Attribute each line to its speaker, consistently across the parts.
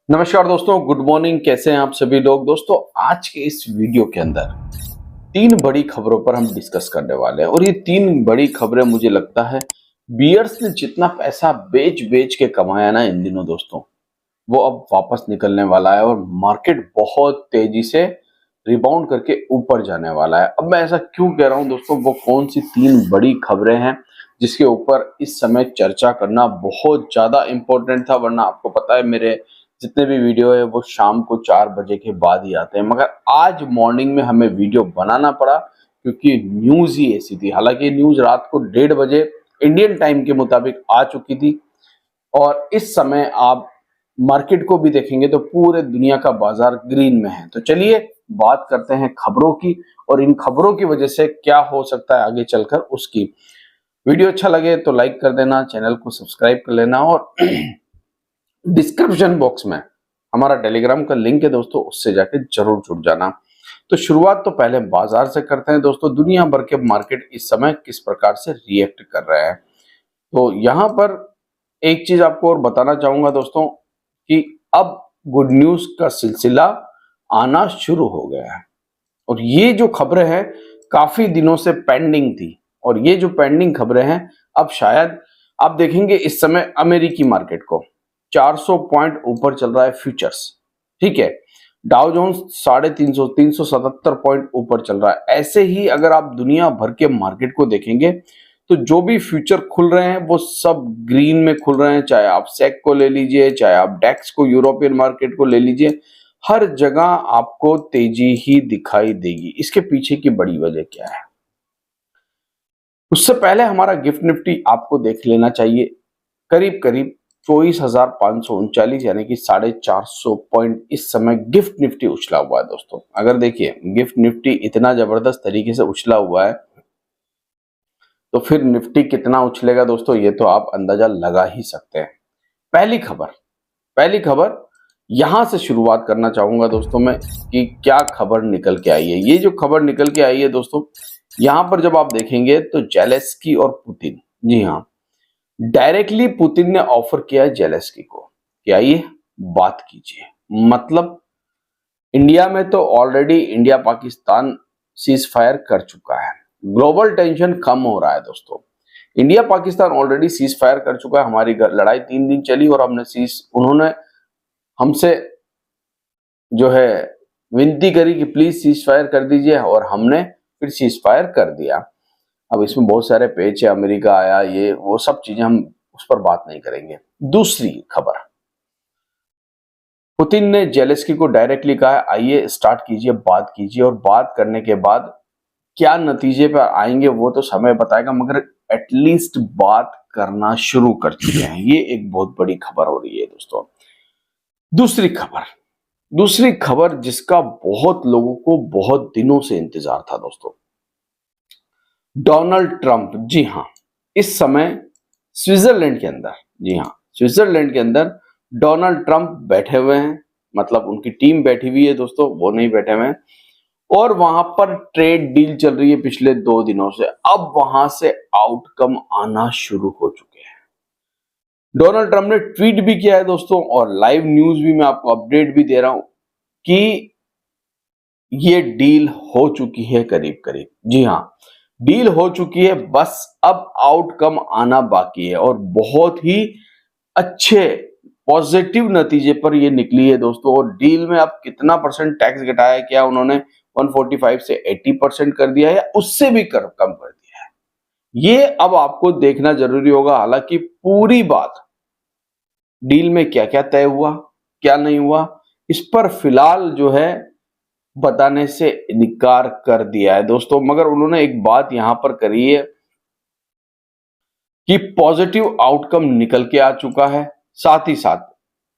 Speaker 1: नमस्कार दोस्तों, good morning. कैसे हैं आप सभी लोग। दोस्तों, आज के इस वीडियो के अंदर तीन बड़ी खबरों पर हम डिस्कस करने वाले हैं और ये तीन बड़ी खबरें मुझे लगता है बियर्स ने जितना पैसा बेच बेच के कमाया ना इन दिनों दोस्तों, वो अब वापस निकलने वाला है और मार्केट बहुत तेजी से रिबाउंड करके ऊपर जाने वाला है। अब मैं ऐसा क्यों कह रहा हूं दोस्तों, वो कौन सी तीन बड़ी खबरें हैं जिसके ऊपर इस समय चर्चा करना बहुत ज्यादा इंपॉर्टेंट था। वरना आपको पता है मेरे जितने भी वीडियो है वो शाम को 4 बजे के बाद ही आते हैं, मगर आज मॉर्निंग में हमें वीडियो बनाना पड़ा क्योंकि न्यूज ही ऐसी थी। हालांकि न्यूज रात को 1:30 बजे इंडियन टाइम के मुताबिक आ चुकी थी और इस समय आप मार्केट को भी देखेंगे तो पूरे दुनिया का बाजार ग्रीन में है। तो चलिए बात करते हैं खबरों की और इन खबरों की वजह से क्या हो सकता है आगे चलकर उसकी। वीडियो अच्छा लगे तो लाइक कर देना, चैनल को सब्सक्राइब कर लेना और डिस्क्रिप्शन बॉक्स में हमारा टेलीग्राम का लिंक है दोस्तों, उससे जाके जरूर जुड़ जाना। तो शुरुआत तो पहले बाजार से करते हैं दोस्तों। दुनिया भर के मार्केट इस समय किस प्रकार से रिएक्ट कर रहे हैं, तो यहां पर एक चीज आपको और बताना चाहूंगा दोस्तों कि अब गुड न्यूज का सिलसिला आना शुरू हो गया है और ये जो खबरें हैं काफी दिनों से पेंडिंग थी और ये जो पेंडिंग खबरें हैं अब शायद आप देखेंगे इस समय अमेरिकी मार्केट को 400 पॉइंट ऊपर चल रहा है फ्यूचर्स। ठीक है, डाउ जोन्स 350 377 पॉइंट ऊपर चल रहा है। ऐसे ही अगर आप दुनिया भर के मार्केट को देखेंगे तो जो भी फ्यूचर खुल रहे हैं वो सब ग्रीन में खुल रहे हैं। चाहे आप सेक को ले लीजिए, चाहे आप डेक्स को, यूरोपियन मार्केट को ले लीजिए, हर जगह आपको तेजी ही दिखाई देगी। इसके पीछे की बड़ी वजह क्या है, उससे पहले हमारा गिफ्ट निफ्टी आपको देख लेना चाहिए। करीब करीब 24,539 यानी कि 450 पॉइंट इस समय गिफ्ट निफ्टी उछला हुआ है दोस्तों। अगर देखिए गिफ्ट निफ्टी इतना जबरदस्त तरीके से उछला हुआ है तो फिर निफ्टी कितना उछलेगा दोस्तों, ये तो आप अंदाजा लगा ही सकते हैं। पहली खबर यहां से शुरुआत करना चाहूंगा दोस्तों मैं कि क्या खबर निकल के आई है। ये जो खबर निकल के आई है दोस्तों, यहां पर जब आप देखेंगे तो जेलेंस्की और पुतिन, जी हाँ, डायरेक्टली पुतिन ने ऑफर किया है जेलेंस्की को कि आइए बात कीजिए। मतलब इंडिया में तो already India Pakistan cease fire कर चुका है, ग्लोबल टेंशन कम हो रहा है दोस्तों। India Pakistan already cease fire कर चुका है। हमारी लड़ाई 3 दिन चली और उन्होंने हमसे जो है विनती करी कि प्लीज सीज फायर कर दीजिए और हमने फिर सीज फायर कर दिया। अब इसमें बहुत सारे पेच है, अमेरिका आया, ये वो सब चीजें, हम उस पर बात नहीं करेंगे। दूसरी खबर, पुतिन ने जेलेंस्की को डायरेक्टली कहा है आइए स्टार्ट कीजिए, बात कीजिए और बात करने के बाद क्या नतीजे पर आएंगे वो तो समय बताएगा, मगर एटलीस्ट बात करना शुरू कर चुके हैं। ये एक बहुत बड़ी खबर हो रही है दोस्तों। दूसरी खबर जिसका बहुत लोगों को बहुत दिनों से इंतजार था दोस्तों, डोनाल्ड ट्रंप, जी हाँ, इस समय स्विट्जरलैंड के अंदर, जी हाँ, स्विट्जरलैंड के अंदर डोनाल्ड ट्रंप बैठे हुए हैं। मतलब उनकी टीम बैठी हुई है दोस्तों, वो नहीं बैठे हुए हैं। और वहां पर ट्रेड डील चल रही है पिछले 2 दिनों से। अब वहां से आउटकम आना शुरू हो चुके हैं। डोनाल्ड ट्रंप ने ट्वीट भी किया है दोस्तों और लाइव न्यूज भी मैं आपको अपडेट भी दे रहा हूं कि ये डील हो चुकी है करीब करीब। जी हाँ, डील हो चुकी है, बस अब आउटकम आना बाकी है और बहुत ही अच्छे पॉजिटिव नतीजे पर ये निकली है दोस्तों। और डील में अब कितना परसेंट टैक्स घटाया है, क्या उन्होंने 145 से 80% कर दिया है या उससे भी कम कर दिया है, ये अब आपको देखना जरूरी होगा। हालांकि पूरी बात डील में क्या क्या तय हुआ, क्या नहीं हुआ, इस पर फिलहाल जो है बताने से इनकार कर दिया है दोस्तों। मगर उन्होंने एक बात यहां पर करी है कि पॉजिटिव आउटकम निकल के आ चुका है। साथ ही साथ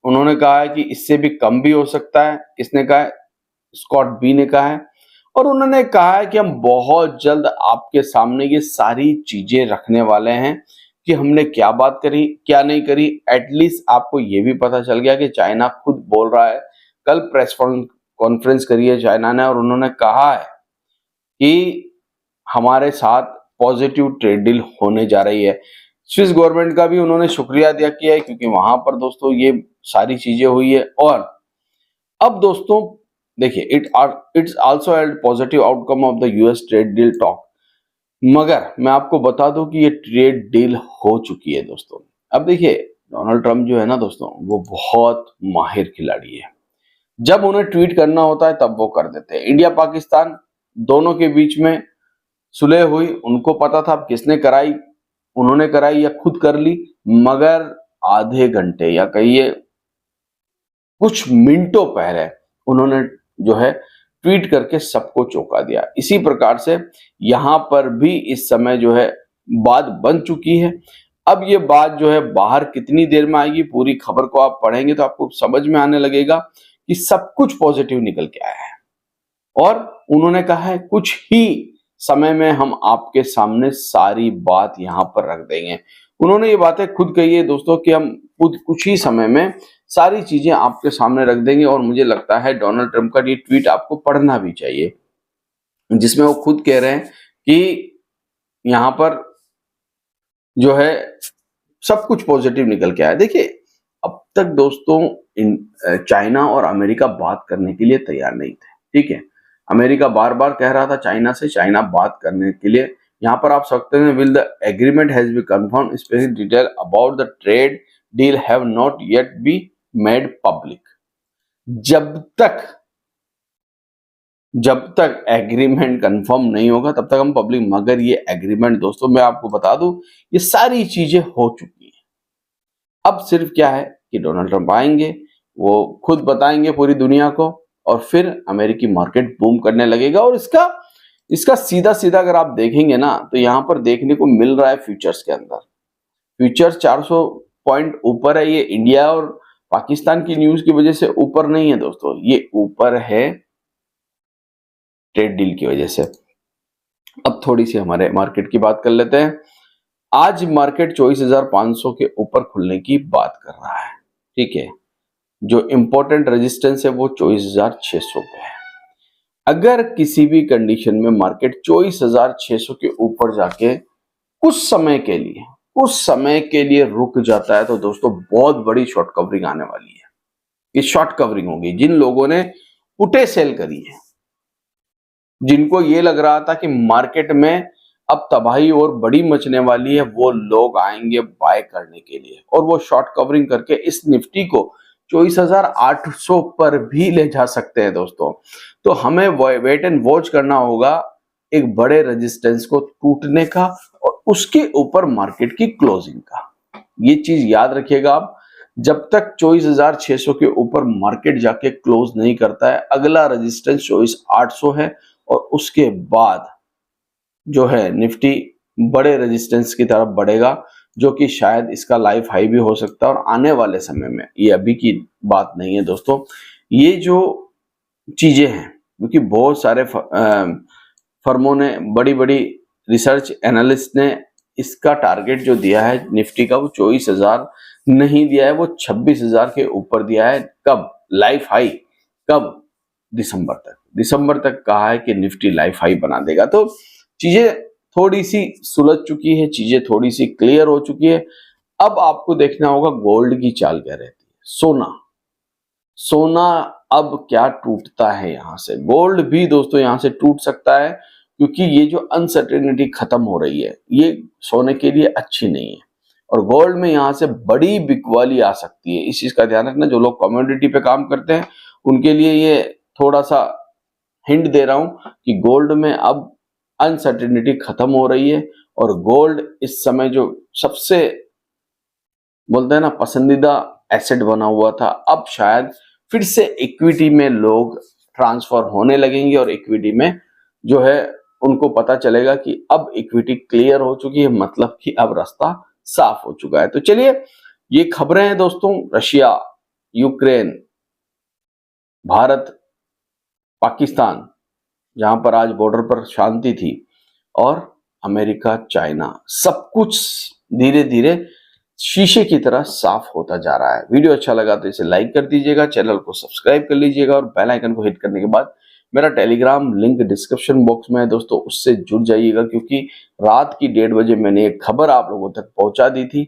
Speaker 1: उन्होंने कहा है कि इससे भी कम भी हो सकता है। किसने कहा है? स्कॉट बी ने कहा है। और उन्होंने कहा है कि हम बहुत जल्द आपके सामने ये सारी चीजें रखने वाले हैं कि हमने क्या बात करी, क्या नहीं करी। एटलीस्ट आपको ये भी पता चल गया कि चाइना खुद बोल रहा है, कल प्रेस कॉन्फ्रेंस करी है चाइना ने और उन्होंने कहा है कि हमारे साथ पॉजिटिव ट्रेड डील होने जा रही है। स्विस गवर्नमेंट का भी उन्होंने शुक्रिया अदा किया है क्योंकि वहां पर दोस्तों ये सारी चीजें हुई है। और अब दोस्तों देखिए, it's also held positive outcome of the US trade deal talk. मगर मैं आपको बता दूं कि ये ट्रेड डील हो चुकी है दोस्तों। अब देखिए, डोनाल्ड ट्रंप जो है ना दोस्तों, वो बहुत माहिर खिलाड़ी है। जब उन्हें ट्वीट करना होता है तब वो कर देते हैं। इंडिया पाकिस्तान दोनों के बीच में सुलह हुई, उनको पता था किसने कराई, उन्होंने कराई या खुद कर ली, मगर आधे घंटे या कहिए कुछ मिनटों पहले उन्होंने जो है ट्वीट करके सबको चौंका दिया। इसी प्रकार से यहां पर भी इस समय जो है बात बन चुकी है। अब ये बात जो है बाहर कितनी देर में आएगी, पूरी खबर को आप पढ़ेंगे तो आपको समझ में आने लगेगा कि सब कुछ पॉजिटिव निकल के आया है। और उन्होंने कहा है कुछ ही समय में हम आपके सामने सारी बात यहां पर रख देंगे। उन्होंने ये बातें खुद कही है दोस्तों कि हम खुद कुछ ही समय में सारी चीजें आपके सामने रख देंगे। और मुझे लगता है डोनाल्ड ट्रंप का ये ट्वीट आपको पढ़ना भी चाहिए, जिसमें वो खुद कह रहे हैं कि यहां पर जो है सब कुछ पॉजिटिव निकल के आया। देखिए, अब तक दोस्तों चाइना और अमेरिका बात करने के लिए तैयार नहीं थे, ठीक है। अमेरिका बार बार कह रहा था चाइना से, चाइना बात करने के लिए। यहां पर आप सकते हैं, will the agreement has be confirm, specific detail about the trade deal have not yet be made public. जब तक एग्रीमेंट कंफर्म नहीं होगा तब तक हम पब्लिक, मगर ये एग्रीमेंट दोस्तों मैं आपको बता दूं, ये सारी चीजें हो चुकी हैं। अब सिर्फ क्या है कि डोनाल्ड ट्रंप आएंगे, वो खुद बताएंगे पूरी दुनिया को, और फिर अमेरिकी मार्केट बूम करने लगेगा। और इसका सीधा सीधा अगर आप देखेंगे ना, तो यहां पर देखने को मिल रहा है फ्यूचर्स के अंदर, फ्यूचर्स 400 पॉइंट ऊपर है। ये इंडिया और पाकिस्तान की न्यूज की वजह से ऊपर नहीं है दोस्तों, ये ऊपर है ट्रेड डील की वजह से। अब थोड़ी सी हमारे मार्केट की बात कर लेते हैं। आज मार्केट 24,500 के ऊपर खुलने की बात कर रहा है, ठीक है। जो इंपॉर्टेंट रेजिस्टेंस है वो 24,600 पे है। अगर किसी भी कंडीशन में मार्केट 24,600 के ऊपर जाके कुछ समय के लिए रुक जाता है तो दोस्तों बहुत बड़ी शॉर्ट कवरिंग आने वाली है। ये शॉर्ट कवरिंग होगी जिन लोगों ने पुटे सेल करी है, जिनको ये लग रहा था कि मार्केट में अब तबाही और बड़ी मचने वाली है, वो लोग आएंगे बाय करने के लिए, और वो शॉर्ट कवरिंग करके इस निफ्टी को 24,800 पर भी ले जा सकते हैं दोस्तों। तो हमें वेट एंड वॉच करना होगा एक बड़े रेजिस्टेंस को टूटने का और उसके ऊपर मार्केट की क्लोजिंग का। ये चीज याद रखिएगा आप, जब तक 24,600 के ऊपर मार्केट जाके क्लोज नहीं करता है, अगला रेजिस्टेंस 24,800 है, और उसके बाद जो है निफ्टी बड़े रेजिस्टेंस की तरफ बढ़ेगा, जो कि शायद इसका लाइफ हाई भी हो सकता है। और आने वाले समय में, ये अभी की बात नहीं है दोस्तों, ये जो चीजें हैं, क्योंकि बहुत सारे फर्मों ने, बड़ी बड़ी रिसर्च एनालिस्ट ने इसका टारगेट जो दिया है निफ्टी का, वो 24,000 नहीं दिया है, वो 26,000 के ऊपर दिया है। कब लाइफ हाई, कब? दिसंबर तक कहा है कि निफ्टी लाइफ हाई बना देगा। तो चीजें थोड़ी सी सुलझ चुकी है, चीजें थोड़ी सी क्लियर हो चुकी है। अब आपको देखना होगा गोल्ड की चाल क्या रहती है। सोना अब क्या टूटता है यहां से। गोल्ड भी दोस्तों यहां से टूट सकता है, क्योंकि ये जो अनसर्टेनिटी खत्म हो रही है, ये सोने के लिए अच्छी नहीं है, और गोल्ड में यहां से बड़ी बिकवाली आ सकती है। इस चीज का ध्यान रखना, जो लोग कमोडिटी पे काम करते हैं उनके लिए ये थोड़ा सा हिंट दे रहा हूं कि गोल्ड में अब अनसर्टेनिटी खत्म हो रही है, और गोल्ड इस समय जो सबसे बोलते हैं ना पसंदीदा एसेट बना हुआ था, अब शायद फिर से इक्विटी में लोग ट्रांसफर होने लगेंगे, और इक्विटी में जो है उनको पता चलेगा कि अब इक्विटी क्लियर हो चुकी है, मतलब कि अब रास्ता साफ हो चुका है। तो चलिए, ये खबरें हैं दोस्तों, रशिया, यूक्रेन, भारत, पाकिस्तान, जहां पर आज बॉर्डर पर शांति थी, और अमेरिका, चाइना, सब कुछ धीरे धीरे शीशे की तरह साफ होता जा रहा है। वीडियो अच्छा लगा तो इसे लाइक कर दीजिएगा, चैनल को सब्सक्राइब कर लीजिएगा, और बेल आइकन को हिट करने के बाद मेरा टेलीग्राम लिंक डिस्क्रिप्शन बॉक्स में है दोस्तों, उससे जुड़ जाइएगा, क्योंकि रात की 1:30 बजे मैंने एक खबर आप लोगों तक पहुंचा दी थी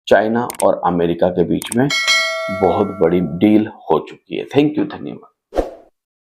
Speaker 1: चाइना और अमेरिका के बीच में बहुत बड़ी डील हो चुकी है। थैंक यू, धन्यवाद।